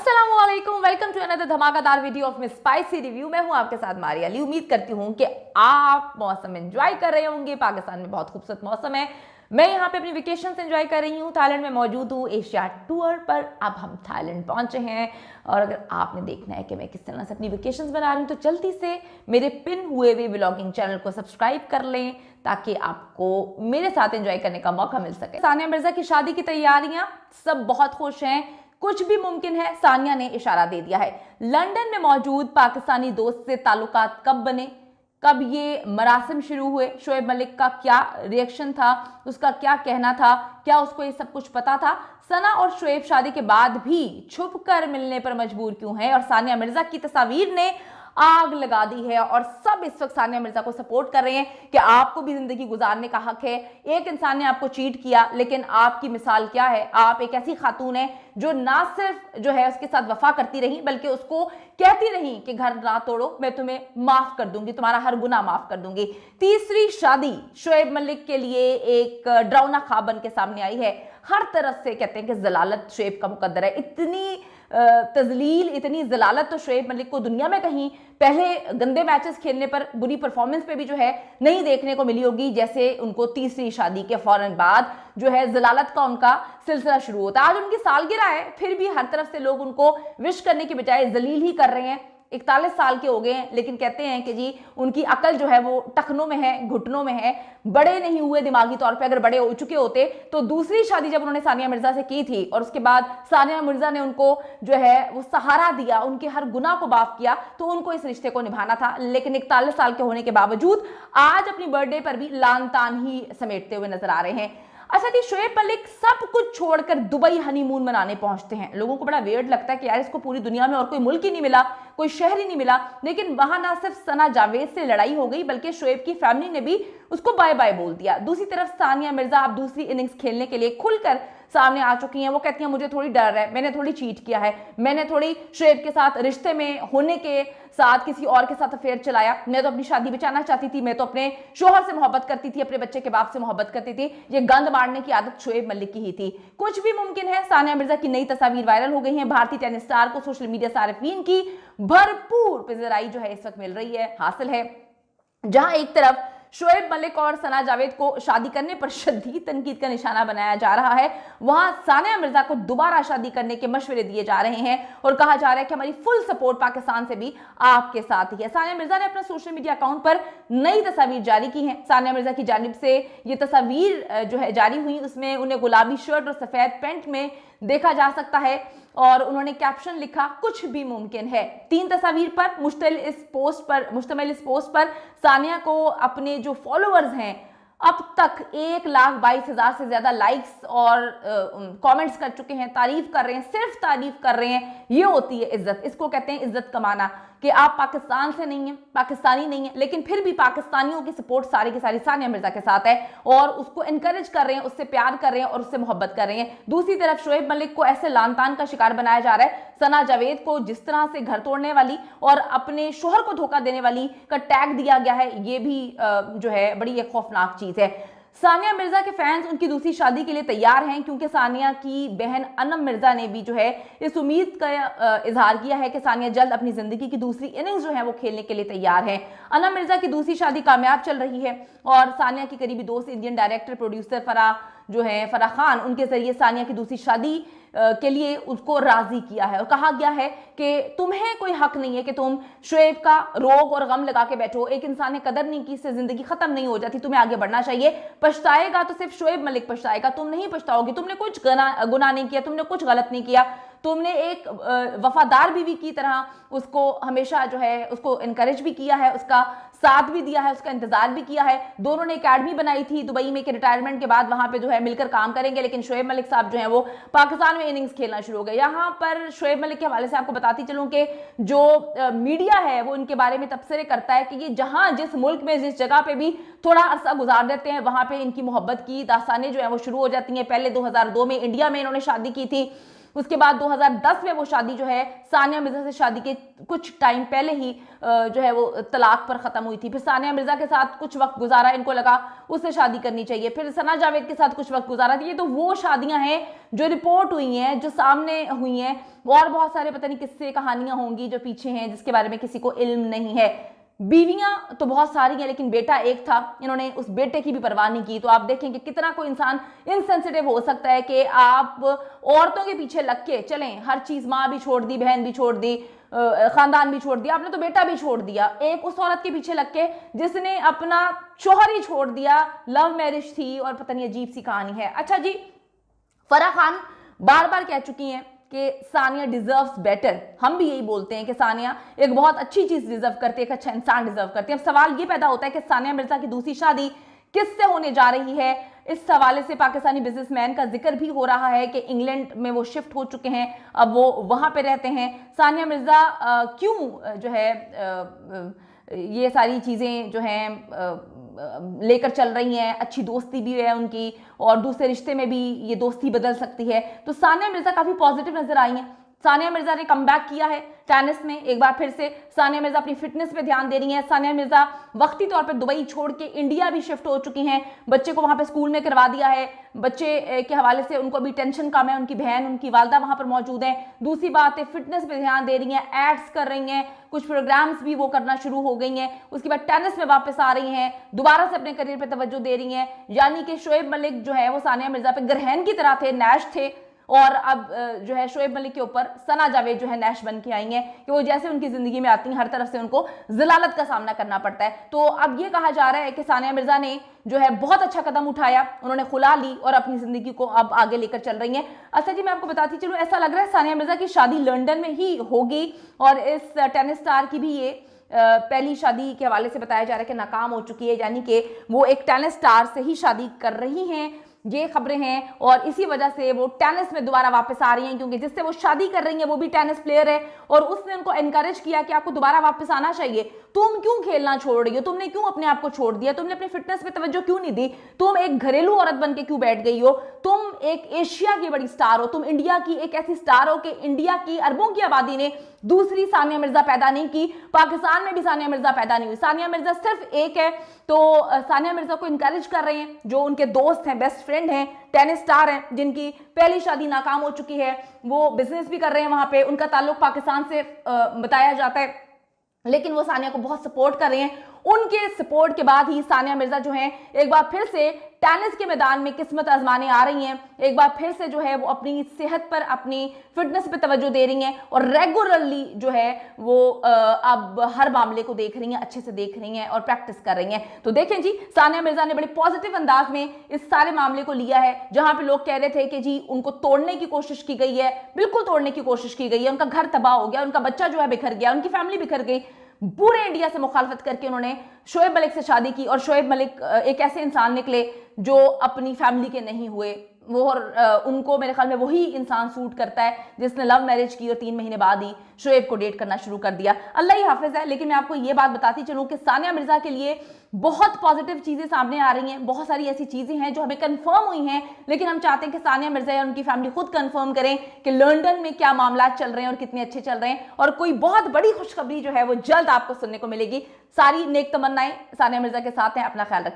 अस्सलामुअलैकुम, welcome to another धमाकेदार video of miss spicy review. मैं हूं आपके साथ मारिया अली। उम्मीद करती हूं कि आप मौसम एंजॉय कर रहे होंगे। पाकिस्तान में बहुत खूबसूरत मौसम है। मैं यहाँ पे अपनी वेकेशन एंजॉय कर रही हूँ। थाईलैंड में मौजूद हूँ एशिया टूर पर। अब हम थाईलैंड पहुंचे हैं और अगर आपने देखना है कि मैं किस तरह से अपनी वेकेशन बना रही हूँ तो जल्दी से मेरे पिन हुए हुए व्लॉगिंग चैनल को सब्सक्राइब कर लें ताकि आपको मेरे साथ एंजॉय करने का मौका मिल सके। सानिया मिर्जा की शादी की तैयारियां, सब बहुत खुश हैं। कुछ भी मुमकिन है, सानिया ने इशारा दे दिया है। लंदन में मौजूद पाकिस्तानी दोस्त से ताल्लुकात कब बने, कब ये मरासिम शुरू हुए, शोएब मलिक का क्या रिएक्शन था, उसका क्या कहना था, क्या उसको ये सब कुछ पता था, सना और शोएब शादी के बाद भी छुप कर मिलने पर मजबूर क्यों है, और सानिया मिर्जा की तस्वीर ने आग लगा दी है और सब इस वक्त सानिया मिर्जा को सपोर्ट कर रहे हैं कि आपको भी जिंदगी गुजारने का हक है। एक इंसान ने आपको चीट किया, लेकिन आपकी मिसाल क्या है? आप एक ऐसी खातून है जो ना सिर्फ जो है उसके साथ वफा करती रही बल्कि उसको कहती रही कि घर ना तोड़ो, मैं तुम्हें माफ कर दूंगी, तुम्हारा हर गुनाह माफ कर दूंगी। तीसरी शादी शोएब मलिक के लिए एक डरावना ख्वाब बन के सामने आई है। हर तरफ से कहते हैं कि जलालत शोएब का मुकद्दर है। इतनी तजलील, इतनी जलालत तो शोएब मलिक को दुनिया में कहीं पहले गंदे मैचेस खेलने पर, बुरी परफॉर्मेंस पे भी जो है नहीं देखने को मिली होगी जैसे उनको तीसरी शादी के फौरन बाद जो है जलालत का उनका सिलसिला शुरू होता है। आज उनकी सालगिरह है, फिर भी हर तरफ से लोग उनको विश करने की बजाय जलील ही कर रहे हैं। 41 साल के हो गए हैं, लेकिन कहते हैं कि जी उनकी अकल जो है वो टखनों में है, घुटनों में है, बड़े नहीं हुए दिमागी तौर पे। अगर बड़े हो चुके होते तो दूसरी शादी जब उन्होंने सानिया मिर्जा से की थी और उसके बाद सानिया मिर्जा ने उनको जो है वो सहारा दिया, उनके हर गुनाह को माफ किया, तो उनको इस रिश्ते को निभाना था। लेकिन 41 साल के होने के बावजूद आज अपनी बर्थडे पर भी लान तान ही समेटते हुए नजर आ रहे हैं। अच्छा जी, शोएब मलिक सब कुछ छोड़कर दुबई हनीमून मनाने पहुंचते हैं। लोगों को बड़ा वियर्ड लगता है कि यार इसको पूरी दुनिया में और कोई मुल्क ही नहीं मिला, कोई शहर ही नहीं मिला। लेकिन वहां ना सिर्फ सना जावेद से लड़ाई हो गई बल्कि शोएब की फैमिली ने भी उसको बाय बाय बोल दिया। दूसरी तरफ सानिया मिर्जा अब दूसरी इनिंग्स खेलने के लिए खुलकर सामने आ चुकी हैं। वो कहती हैं मुझे थोड़ी डर है, मैंने थोड़ी चीट किया है, मैंने थोड़ी शोएब के साथ रिश्ते में होने के साथ किसी और के साथ अफेयर चलाया, मैं तो अपनी शादी बचाना चाहती थी, मैं तो अपने शोहर से मोहब्बत करती थी, अपने बच्चे के बाप से मोहब्बत करती थी। ये गंद मारने की आदत शोएब मलिक की ही थी। कुछ भी मुमकिन है। सानिया मिर्जा की नई तस्वीर वायरल हो गई है। भारतीय टेनिस स्टार को सोशल मीडिया सारिफीन की भरपूर पिज़राई जो है इस वक्त मिल रही है, हासिल है। जहां एक तरफ शोएब मलिक और सना जावेद को शादी करने पर शदीद तनकीद का निशाना बनाया जा रहा है, वहां सानिया मिर्जा को दोबारा शादी करने के मशवरे दिए जा रहे हैं और कहा जा रहा है कि हमारी फुल सपोर्ट पाकिस्तान से भी आपके साथ ही है। सानिया मिर्जा ने अपना सोशल मीडिया अकाउंट पर नई तस्वीर जारी की है। सानिया मिर्जा की जानिब से ये तस्वीर जो है जारी हुई, उसमें उन्हें गुलाबी शर्ट और सफेद पैंट में देखा जा सकता है और उन्होंने कैप्शन लिखा, कुछ भी मुमकिन है। 3 तस्वीर पर मुश्तमिल इस पोस्ट पर सानिया को अपने जो फॉलोअर्स हैं अब तक 1,22,000 से ज्यादा लाइक्स और कमेंट्स कर चुके हैं, तारीफ कर रहे हैं, सिर्फ तारीफ कर रहे हैं। ये होती है इज्जत, इसको कहते हैं इज्जत कमाना, कि आप पाकिस्तान से नहीं है, पाकिस्तानी नहीं है, लेकिन फिर भी पाकिस्तानियों की सपोर्ट सारी की सारी सानिया मिर्जा के साथ है और उसको एनकरेज कर रहे हैं, उससे प्यार कर रहे हैं और उससे मोहब्बत कर रहे हैं। दूसरी तरफ शोएब मलिक को ऐसे लानतान का शिकार बनाया जा रहा है। सना जावेद को जिस तरह से घर तोड़ने वाली और अपने शोहर को धोखा देने वाली का टैग दिया गया है, ये भी जो है बड़ी एक खौफनाक चीज है। सानिया मिर्जा के फैंस उनकी दूसरी शादी के लिए तैयार हैं क्योंकि सानिया की बहन अनम मिर्जा ने भी जो है इस उम्मीद का इजहार किया है कि सानिया जल्द अपनी जिंदगी की दूसरी इनिंग्स जो है वो खेलने के लिए तैयार है। अनम मिर्जा की दूसरी शादी कामयाब चल रही है और सानिया की करीबी दोस्त Indian director producer Farah Khan, उनके जरिए सानिया की दूसरी शादी के लिए उसको राजी किया है और कहा गया है कि तुम्हें कोई हक नहीं है कि तुम शोएब का रोग और गम लगा के बैठो। एक इंसान ने कदर नहीं की, इससे जिंदगी खत्म नहीं हो जाती, तुम्हें आगे बढ़ना चाहिए। पछताएगा तो सिर्फ शोएब मलिक पछताएगा, तुम नहीं पछताओगी। तुमने कुछ गुनाह नहीं किया, तुमने कुछ गलत नहीं किया, तुमने एक वफादार बीवी की तरह उसको हमेशा जो है उसको इनकरेज भी किया है, उसका साथ भी दिया है, उसका इंतजार भी किया है। दोनों ने एकेडमी बनाई थी दुबई में कि रिटायरमेंट के बाद वहां पे जो है मिलकर काम करेंगे, लेकिन शोएब मलिक साहब जो है वो पाकिस्तान में इनिंग्स खेलना शुरू हो गए। यहाँ पर शोएब मलिक के हवाले से आपको बताती चलूं कि जो मीडिया है वो इनके बारे में तबसरे करता है कि ये जहां जिस मुल्क में जिस जगह पे भी थोड़ा अरसा गुजार देते हैं वहां पे इनकी मोहब्बत की दास्तानें जो है वो शुरू हो जाती हैं। पहले 2002 में इंडिया में इन्होंने शादी की थी उसके बाद 2010 में वो शादी जो है सानिया मिर्जा से शादी के कुछ टाइम पहले ही जो है वो तलाक पर खत्म हुई थी। फिर सानिया मिर्जा के साथ कुछ वक्त गुजारा, इनको लगा उससे शादी करनी चाहिए। फिर सना जावेद के साथ कुछ वक्त गुजारा। ये तो वो शादियां हैं जो रिपोर्ट हुई हैं, जो सामने हुई हैं। और बहुत सारे पता नहीं किस्से कहानियां होंगी जो पीछे हैं, जिसके बारे में किसी को इल्म नहीं है। बीवियां तो बहुत सारी हैं, लेकिन बेटा एक था, इन्होंने उस बेटे की भी परवाह नहीं की। तो आप देखें कि कितना कोई इंसान इनसेंसिटिव हो सकता है कि आप औरतों के पीछे लग के चलें, हर चीज, माँ भी छोड़ दी, बहन भी छोड़ दी, खानदान भी छोड़ दिया, आपने तो बेटा भी छोड़ दिया, एक उस औरत के पीछे लग के जिसने अपना शोहर ही छोड़ दिया। लव मैरिज थी और पता नहीं अजीब सी कहानी है। अच्छा जी, फराह खान बार बार कह चुकी हैं कि सानिया डिजर्व्स बेटर। हम भी यही बोलते हैं कि सानिया एक बहुत अच्छी चीज डिजर्व करती है, एक अच्छा इंसान डिजर्व करती है। अब सवाल ये पैदा होता है कि सानिया मिर्जा की दूसरी शादी किससे होने जा रही है। इस हवाले से पाकिस्तानी बिजनेसमैन का जिक्र भी हो रहा है कि इंग्लैंड में वो शिफ्ट हो चुके हैं, अब वो वहां पे रहते हैं। सानिया मिर्जा क्यों जो है ये सारी चीजें जो हैं लेकर चल रही हैं, अच्छी दोस्ती भी है उनकी और दूसरे रिश्ते में भी ये दोस्ती बदल सकती है। तो सानिया मिर्जा काफी पॉजिटिव नजर आई हैं। सानिया मिर्जा ने कमबैक किया है टेनिस में। एक बार फिर से सानिया मिर्जा अपनी फिटनेस पे ध्यान दे रही हैं। सानिया मिर्जा वक्ती तौर पे दुबई छोड़ के इंडिया भी शिफ्ट हो चुकी हैं। बच्चे को वहां पे स्कूल में करवा दिया है। बच्चे के हवाले से उनको अभी टेंशन कम है, उनकी बहन, उनकी वालदा वहां पर मौजूद है। दूसरी बात है, फिटनेस पे ध्यान दे रही हैं, एड्स कर रही हैं, कुछ प्रोग्राम्स भी वो करना शुरू हो गई हैं। उसके बाद टेनिस में वापस आ रही हैं, दोबारा से अपने करियर पे तवज्जो दे रही हैं। यानी कि शोएब मलिक जो है वो सानिया मिर्जा पे ग्रहण की तरह थे, नैश थे, और अब जो है शोएब मलिक के ऊपर सना जावेद जो है नैश बन के आई हैं कि वो जैसे उनकी जिंदगी में आती हैं हर तरफ से उनको जलालत का सामना करना पड़ता है। तो अब ये कहा जा रहा है कि सानिया मिर्जा ने जो है बहुत अच्छा कदम उठाया, उन्होंने खुला ली और अपनी जिंदगी को अब आगे लेकर चल रही हैं। अच्छा जी, मैं आपको बताती चलूं, ऐसा लग रहा है सानिया मिर्जा की शादी लंदन में ही होगी और इस टेनिस स्टार की भी ये पहली शादी के हवाले से बताया जा रहा है कि नाकाम हो चुकी है, यानी कि वो एक टेनिस स्टार से ही शादी कर रही हैं, ये खबरें हैं। और इसी वजह से वो टेनिस में दोबारा वापस आ रही हैं, क्योंकि जिससे वो शादी कर रही हैं वो भी टेनिस प्लेयर है और उसने उनको एनकरेज किया कि आपको दोबारा वापस आना चाहिए। तुम क्यों खेलना छोड़ रही हो, तुमने क्यों अपने आप को छोड़ दिया, तुमने अपनी फिटनेस पे तवज्जो क्यों नहीं दी, तुम एक घरेलू औरत बन के क्यों बैठ गई हो, तुम एक एशिया की बड़ी स्टार हो, तुम इंडिया की एक ऐसी स्टार हो कि इंडिया की अरबों की आबादी ने दूसरी सानिया मिर्जा पैदा नहीं की, पाकिस्तान में भी सानिया मिर्जा पैदा नहीं हुई, सानिया मिर्जा सिर्फ एक है। तो सानिया मिर्जा को इनकरेज कर रहे हैं, जो उनके दोस्त हैं, बेस्ट फ्रेंड हैं, टेनिस स्टार हैं, जिनकी पहली शादी नाकाम हो चुकी है, वो बिजनेस भी कर रहे हैं वहां पे, उनका ताल्लुक पाकिस्तान से बताया जाता है, लेकिन वो सानिया को बहुत सपोर्ट कर रहे हैं। उनके सपोर्ट के बाद ही सानिया मिर्जा जो है एक बार फिर से टेनिस के मैदान में किस्मत आजमाने आ रही हैं। एक बार फिर से जो है वो अपनी सेहत पर, अपनी फिटनेस पर तवज्जो दे रही हैं और रेगुलरली जो है वो अब हर मामले को देख रही हैं, अच्छे से देख रही हैं और प्रैक्टिस कर रही हैं। तो देखें जी, सानिया मिर्जा ने बड़े पॉजिटिव अंदाज में इस सारे मामले को लिया है। जहां पे लोग कह रहे थे कि जी उनको तोड़ने की कोशिश की गई है, बिल्कुल तोड़ने की कोशिश की गई है, उनका घर तबाह हो गया, उनका बच्चा जो है बिखर गया, उनकी फैमिली बिखर गई। पूरे इंडिया से मुखालफत करके उन्होंने शोएब मलिक से शादी की और शोएब मलिक एक ऐसे इंसान निकले जो अपनी फैमिली के नहीं हुए। वो और उनको मेरे ख्याल में वही इंसान सूट करता है जिसने लव मैरिज की और 3 महीने बाद ही शोएब को डेट करना शुरू कर दिया। अल्लाह ही हाफिज है। लेकिन मैं आपको ये बात बताती चलूं कि सानिया मिर्जा के लिए बहुत पॉजिटिव चीजें सामने आ रही हैं, बहुत सारी ऐसी चीजें हैं जो हमें कंफर्म हुई हैं, लेकिन हम चाहते हैं कि सानिया मिर्जा या उनकी फैमिली खुद कंफर्म करें कि लंदन में क्या मामला चल रहे हैं और कितने अच्छे चल रहे हैं, और कोई बहुत बड़ी खुशखबरी जो है वो जल्द आपको सुनने को मिलेगी। सारी नेक तमन्नाएं सानिया मिर्जा के साथ हैं। अपना ख्याल रखें।